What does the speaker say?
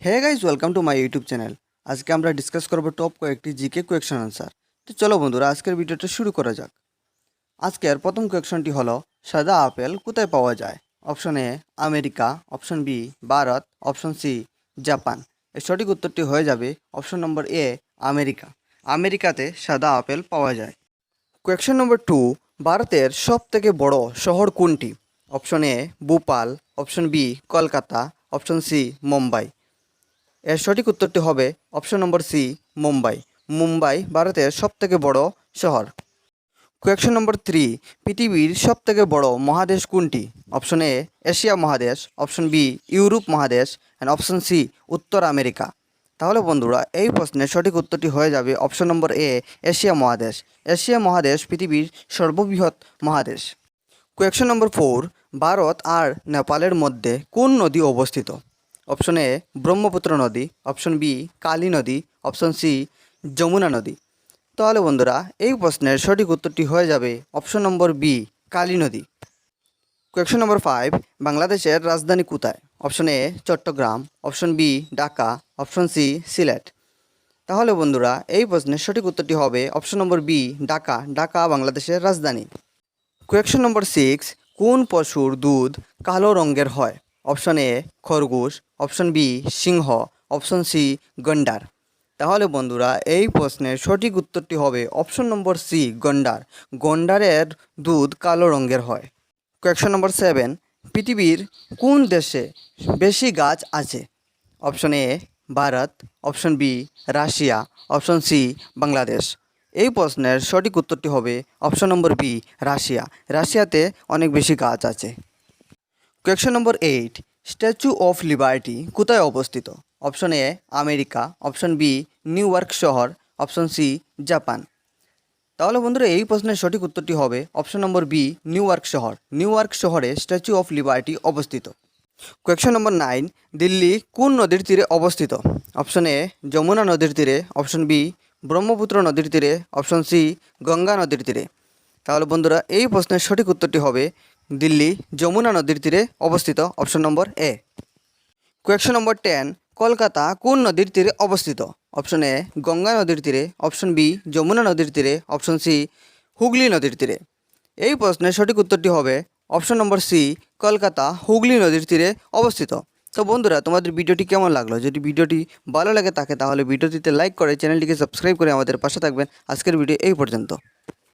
Hey guys welcome to my YouTube channel. আজকে আমরা discuss করব টপ কয়েকটি জিকে কোয়েকশন আনসার। তো চলো বন্ধুরা আজকের ভিডিওটা শুরু করা যাক। আজকের প্রথম কোয়েকশনটি হলো সাদা আপেল কোথায় পাওয়া যায়? Option A America, option B Bharat, option C Japan. এর সঠিক উত্তরটি হয়ে যাবে অপশন নম্বর এ আমেরিকা। আমেরিকাতে সাদা আপেল পাওয়া যায়। কোয়েকশন নম্বর 2, ভারতের সবথেকে বড় শহর কোনটি? Option A Bhopal, option B Kolkata, option C Mumbai. এর সঠিক উত্তরটি হবে option number C Mumbai. Mumbai ভারতের সবথেকে বড় শহর। কোয়েকশন নম্বর 3, পৃথিবীর সবথেকে বড় মহাদেশ কোনটি? অপশন এ এশিয়া মহাদেশ, অপশন বি ইউরোপ মহাদেশ অ্যান্ড অপশন সি উত্তর আমেরিকা। তাহলে বন্ধুরা এই প্রশ্নের সঠিক উত্তরটি হয়ে যাবে অপশন নম্বর এ এশিয়া মহাদেশ। এশিয়া মহাদেশ পৃথিবীর সর্ববৃহৎ মহাদেশ। কোয়েকশন নম্বর 4, ভারত আর নেপালের মধ্যে কোন নদী অবস্থিত? অপশন এ ব্রহ্মপুত্র নদী, অপশন বি কালী নদী, অপশন সি যমুনা নদী। তাহলে বন্ধুরা এই প্রশ্নের সঠিক উত্তরটি হয়ে যাবে অপশন নম্বর বি কালী নদী। কোয়েকশন নম্বর 5, বাংলাদেশের রাজধানী কোথায়? Option A Chittagong, option B Dhaka, option C Sylhet. তাহলে বন্ধুরা এই প্রশ্নের সঠিক উত্তরটি হবে option number B Dhaka. Dhaka বাংলাদেশের রাজধানী। কোয়েকশন নম্বর 6, কোন পশুর দুধ কালো রঙের হয়? অপশন এ খরগোশ, অপশন বি সিংহ, অপশন সি গন্ডার। তাহলে বন্ধুরা এই প্রশ্নের সঠিক উত্তরটি হবে অপশন নম্বর সি গন্ডার। গন্ডারের দুধ কালো রঙের হয়। কোয়েকশন নম্বর 7, পৃথিবীর কোন দেশে বেশি গাছ আছে? Option A Bharat, option B Russia, option C Bangladesh. এই প্রশ্নের সঠিক উত্তরটি হবে অপশন নম্বর বি রাশিয়া। রাশিয়াতে অনেক বেশি গাছ আছে। Question number 8, Statue of Liberty কোথায় অবস্থিত? Option A America, option B New York শহর, অপশন সি জাপান। তাহলে বন্ধুরা এই প্রশ্নের সঠিক উত্তরটি হবে option number B New York শহর। নিউ ইয়র্ক শহরে স্ট্যাচু অফ লিবার্টি অবস্থিত। কোয়েকশন নম্বর 9, দিল্লি কোন নদীর তীরে অবস্থিত? অপশন এ যমুনা নদীর তীরে, অপশন বি ব্রহ্মপুত্র নদীর তীরে, অপশন সি গঙ্গা নদীর তীরে। তাহলে বন্ধুরা এই প্রশ্নের সঠিক উত্তরটি হবে দিল্লি যমুনা নদীর তীরে অবস্থিত, অপশন নম্বর এ। কোয়েকশন নম্বর 10, কলকাতা কোন নদীর তীরে অবস্থিত? অপশন এ গঙ্গা নদীর তীরে, অপশন বি যমুনা নদীর তীরে, অপশন সি হুগলি নদীর তীরে। এই প্রশ্নের সঠিক উত্তরটি হবে option number C Kolkata Hooghly নদীর তীরে অবস্থিত। তো বন্ধুরা তোমাদের ভিডিওটি কেমন লাগলো? যদি ভিডিওটি ভালো লাগে থাকে তাহলে ভিডিওটিতে লাইক করে চ্যানেলটিকে সাবস্ক্রাইব করে আমাদের পাশে থাকবেন। আজকের ভিডিও এই পর্যন্ত।